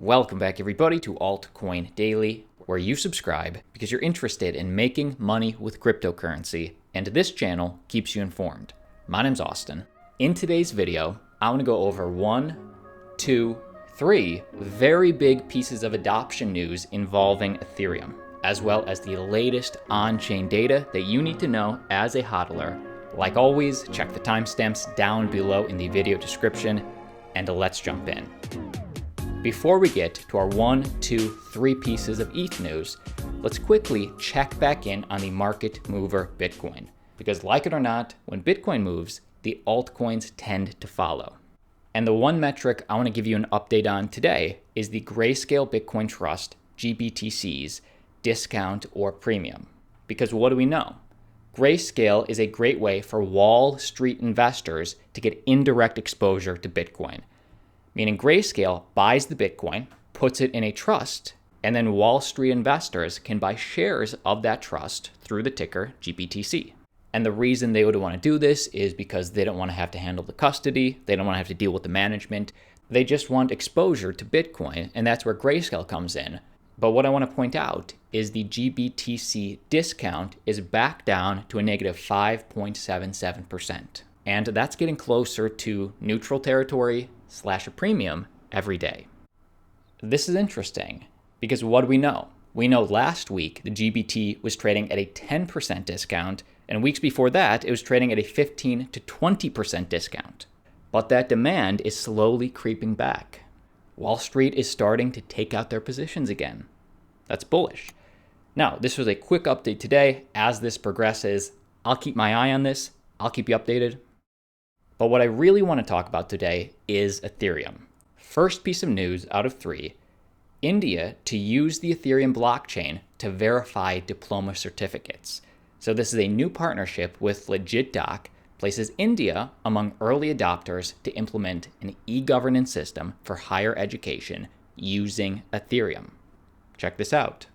Welcome back, everybody, to Altcoin Daily, where you subscribe because you're interested in making money with cryptocurrency, and this channel keeps you informed. My name's Austin. In today's video, I want to go over 3 very big pieces of adoption news involving Ethereum, as well as the latest on-chain data that you need to know as a hodler. Like always, check the timestamps down below in the video description, and let's jump in. Before we get to our 3 pieces of ETH news, let's quickly check back in on the market mover Bitcoin. Because like it or not, when Bitcoin moves, the altcoins tend to follow. And the one metric I want to give you an update on today is the Grayscale Bitcoin Trust, GBTC's discount or premium. Because what do we know? Grayscale is a great way for Wall Street investors to get indirect exposure to Bitcoin. Meaning Grayscale buys the Bitcoin, puts it in a trust, and then Wall Street investors can buy shares of that trust through the ticker GBTC. And the reason they would want to do this is because they don't want to have to handle the custody, they don't want to have to deal with the management, they just want exposure to Bitcoin, and that's where Grayscale comes in. But what I want to point out is the GBTC discount is back down to a negative 5.77%. And that's getting closer to neutral territory / a premium every day. This is interesting because what do we know? We know last week the GBT was trading at a 10% discount, and weeks before that it was trading at a 15 to 20% discount. But that demand is slowly creeping back. Wall Street is starting to take out their positions again. That's bullish. Now, this was a quick update today. As this progresses, I'll keep my eye on this. I'll keep you updated. But what I really want to talk about today is Ethereum. First piece of news out of 3, India to use the Ethereum blockchain to verify diploma certificates. So this is a new partnership with LegitDoc, places India among early adopters to implement an e-governance system for higher education using Ethereum. Check this out.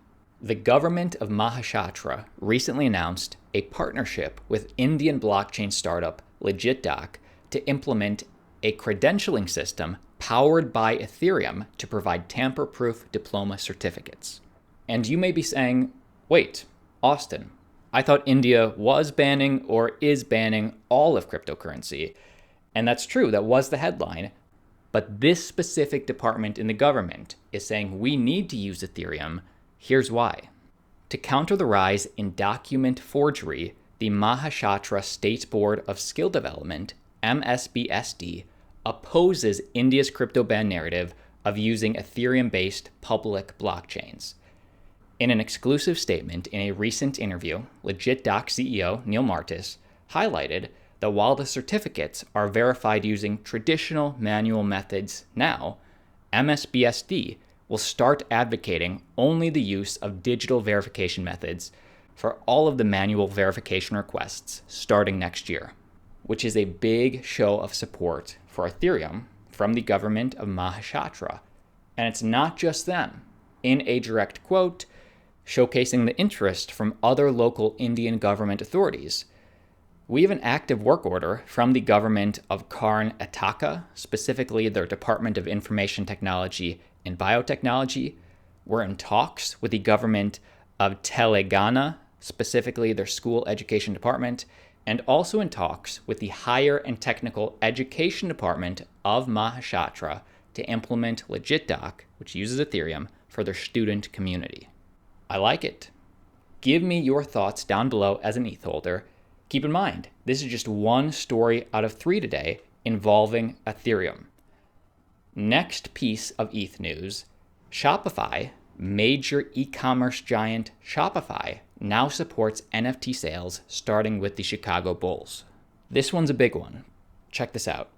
The government of Maharashtra recently announced a partnership with Indian blockchain startup LegitDoc to implement a credentialing system powered by Ethereum to provide tamper-proof diploma certificates. And you may be saying, wait, Austin, I thought India was banning or is banning all of cryptocurrency. And that's true, that was the headline. But this specific department in the government is saying we need to use Ethereum. Here's why. To counter the rise in document forgery, the Maharashtra State Board of Skill Development, MSBSD, opposes India's crypto ban narrative of using Ethereum-based public blockchains. In an exclusive statement in a recent interview, LegitDoc CEO Neil Martis highlighted that while the certificates are verified using traditional manual methods now, MSBSD will start advocating only the use of digital verification methods for all of the manual verification requests starting next year, which is a big show of support for Ethereum from the government of Maharashtra. And it's not just them. In a direct quote, showcasing the interest from other local Indian government authorities, we have an active work order from the government of Karnataka, specifically their Department of Information Technology and Biotechnology. We're in talks with the government of Telangana, specifically their school education department, and also in talks with the Higher and Technical Education Department of Maharashtra to implement LegitDoc, which uses Ethereum, for their student community. I like it. Give me your thoughts down below as an ETH holder. Keep in mind, this is just one story out of 3 today involving Ethereum. Next piece of ETH news, Shopify, major e-commerce giant Shopify, now supports NFT sales starting with the Chicago Bulls. This one's a big one. Check this out.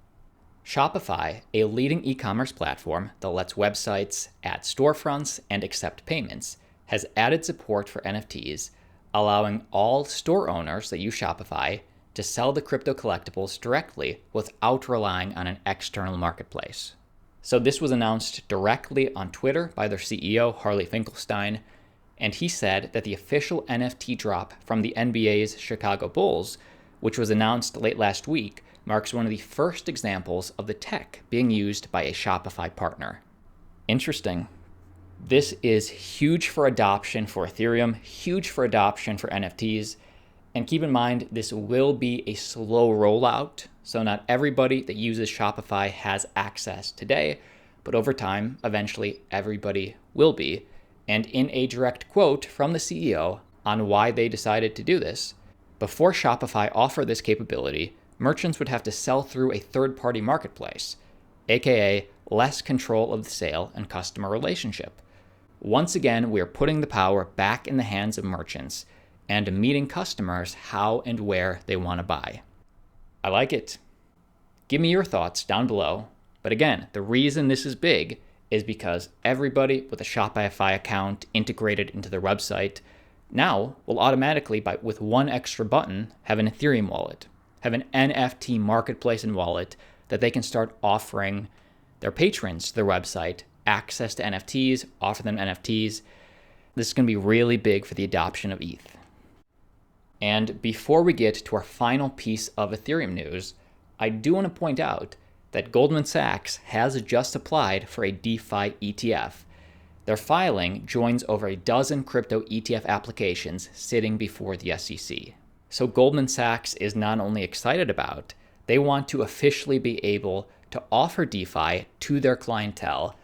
Shopify, a leading e-commerce platform that lets websites add storefronts and accept payments, has added support for NFTs, allowing all store owners that use Shopify to sell the crypto collectibles directly without relying on an external marketplace. So this was announced directly on Twitter by their CEO, Harley Finkelstein, and he said that the official NFT drop from the NBA's Chicago Bulls, which was announced late last week, marks one of the first examples of the tech being used by a Shopify partner. Interesting. This is huge for adoption for Ethereum, huge for adoption for NFTs. And keep in mind, this will be a slow rollout. So not everybody that uses Shopify has access today, but over time, eventually everybody will be. And in a direct quote from the CEO on why they decided to do this, before Shopify offered this capability, merchants would have to sell through a third-party marketplace, aka less control of the sale and customer relationship. Once again, we are putting the power back in the hands of merchants and meeting customers how and where they want to buy. I like it. Give me your thoughts down below. But again, the reason this is big is because everybody with a Shopify account integrated into their website now will automatically, with one extra button, have an Ethereum wallet, have an NFT marketplace and wallet that they can start offering their patrons to their website access to NFTs, offer them NFTs. This is going to be really big for the adoption of ETH. And before we get to our final piece of Ethereum news, I do want to point out that Goldman Sachs has just applied for a DeFi ETF. Their filing joins over a dozen crypto ETF applications sitting before the SEC. So Goldman Sachs is not only excited about, they want to officially be able to offer DeFi to their clientele.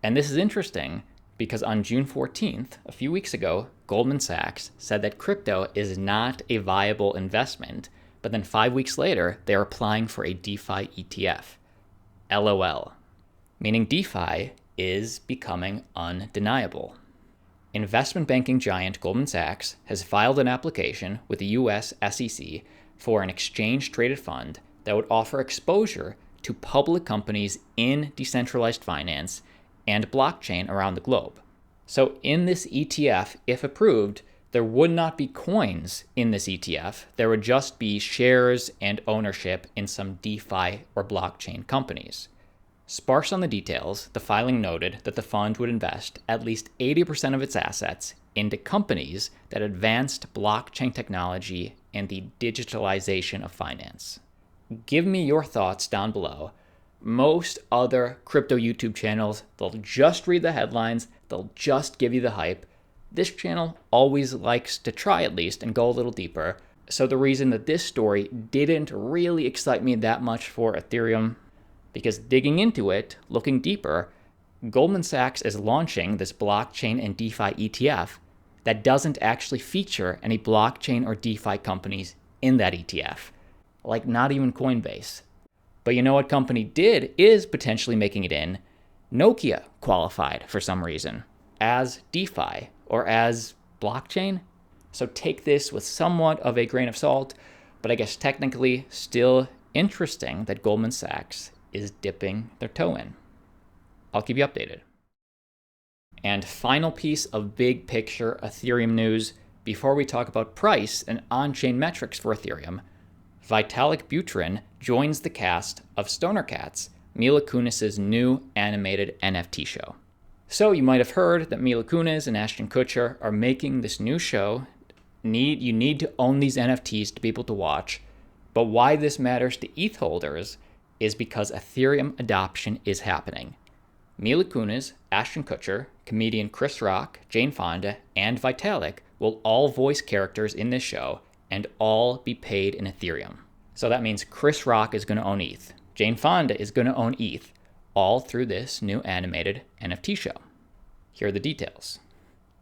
And this is interesting because on June 14th, a few weeks ago, Goldman Sachs said that crypto is not a viable investment, but then 5 weeks later, they're applying for a DeFi ETF. LOL. Meaning DeFi is becoming undeniable. Investment banking giant Goldman Sachs has filed an application with the US SEC for an exchange-traded fund that would offer exposure to public companies in decentralized finance and blockchain around the globe. So in this ETF, if approved, there would not be coins in this ETF. There would just be shares and ownership in some DeFi or blockchain companies. Sparse on the details, the filing noted that the fund would invest at least 80% of its assets into companies that advanced blockchain technology and the digitalization of finance. Give me your thoughts down below. Most other crypto YouTube channels, they'll just read the headlines, they'll just give you the hype. This channel always likes to try at least and go a little deeper. So the reason that this story didn't really excite me that much for Ethereum, because digging into it, looking deeper, Goldman Sachs is launching this blockchain and DeFi ETF that doesn't actually feature any blockchain or DeFi companies in that ETF, like not even Coinbase. But you know what company is potentially making it in? Nokia qualified for some reason as DeFi or as blockchain. So take this with somewhat of a grain of salt, but I guess technically still interesting that Goldman Sachs is dipping their toe in. I'll keep you updated. And final piece of big picture Ethereum news before we talk about price and on-chain metrics for Ethereum. Vitalik Buterin joins the cast of Stoner Cats, Mila Kunis' new animated NFT show. So you might have heard that Mila Kunis and Ashton Kutcher are making this new show. You need to own these NFTs to be able to watch. But why this matters to ETH holders is because Ethereum adoption is happening. Mila Kunis, Ashton Kutcher, comedian Chris Rock, Jane Fonda, and Vitalik will all voice characters in this show and all be paid in Ethereum. So that means Chris Rock is going to own ETH. Jane Fonda is going to own ETH, all through this new animated NFT show. Here are the details.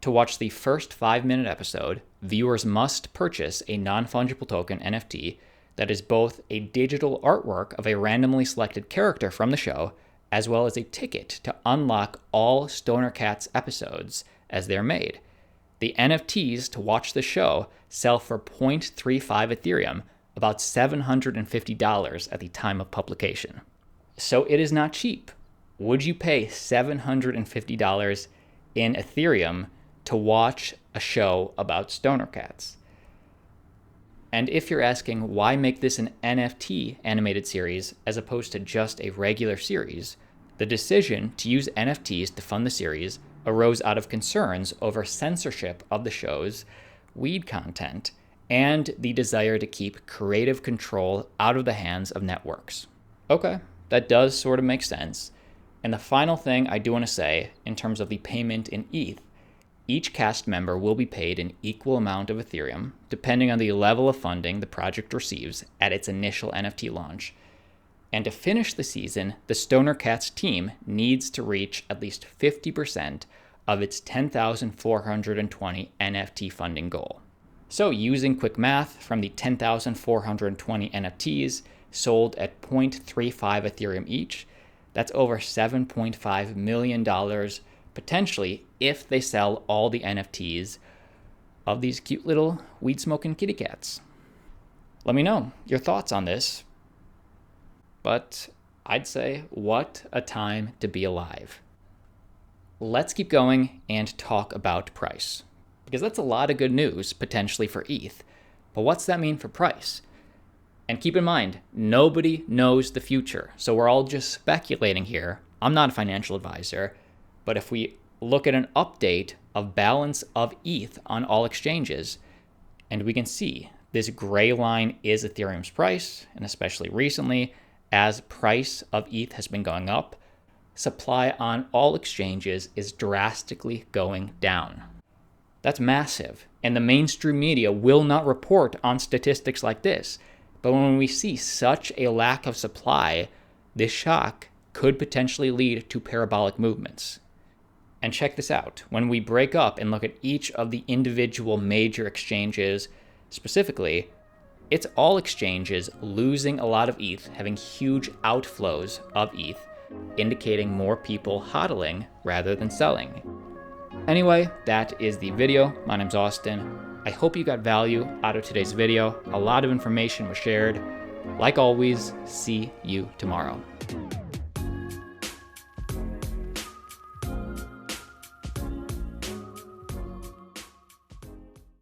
To watch the first 5-minute episode, viewers must purchase a non-fungible token NFT that is both a digital artwork of a randomly selected character from the show, as well as a ticket to unlock all Stoner Cats episodes as they're made. The NFTs to watch the show sell for 0.35 Ethereum, about $750 at the time of publication. So it is not cheap. Would you pay $750 in Ethereum to watch a show about Stoner Cats? And if you're asking why make this an NFT animated series as opposed to just a regular series, the decision to use NFTs to fund the series arose out of concerns over censorship of the show's weed content and the desire to keep creative control out of the hands of networks. Okay, that does sort of make sense. And the final thing I do want to say in terms of the payment in ETH, each cast member will be paid an equal amount of Ethereum, depending on the level of funding the project receives at its initial NFT launch. And to finish the season, the Stoner Cats team needs to reach at least 50% of its 10,420 NFT funding goal. So using quick math, from the 10,420 NFTs sold at 0.35 Ethereum each, that's over $7.5 million potentially if they sell all the NFTs of these cute little weed-smoking kitty cats. Let me know your thoughts on this. But I'd say, what a time to be alive. Let's keep going and talk about price, because that's a lot of good news potentially for ETH. But what's that mean for price? And keep in mind, nobody knows the future, so we're all just speculating here. I'm not a financial advisor, but if we look at an update of balance of ETH on all exchanges, and we can see this gray line is Ethereum's price, and especially recently, as price of ETH has been going up, supply on all exchanges is drastically going down. That's massive, and the mainstream media will not report on statistics like this. But when we see such a lack of supply, this shock could potentially lead to parabolic movements. And check this out. When we break up and look at each of the individual major exchanges specifically, it's all exchanges losing a lot of ETH, having huge outflows of ETH, indicating more people hodling rather than selling. Anyway, that is the video. My name's Austin. I hope you got value out of today's video. A lot of information was shared. Like always, see you tomorrow.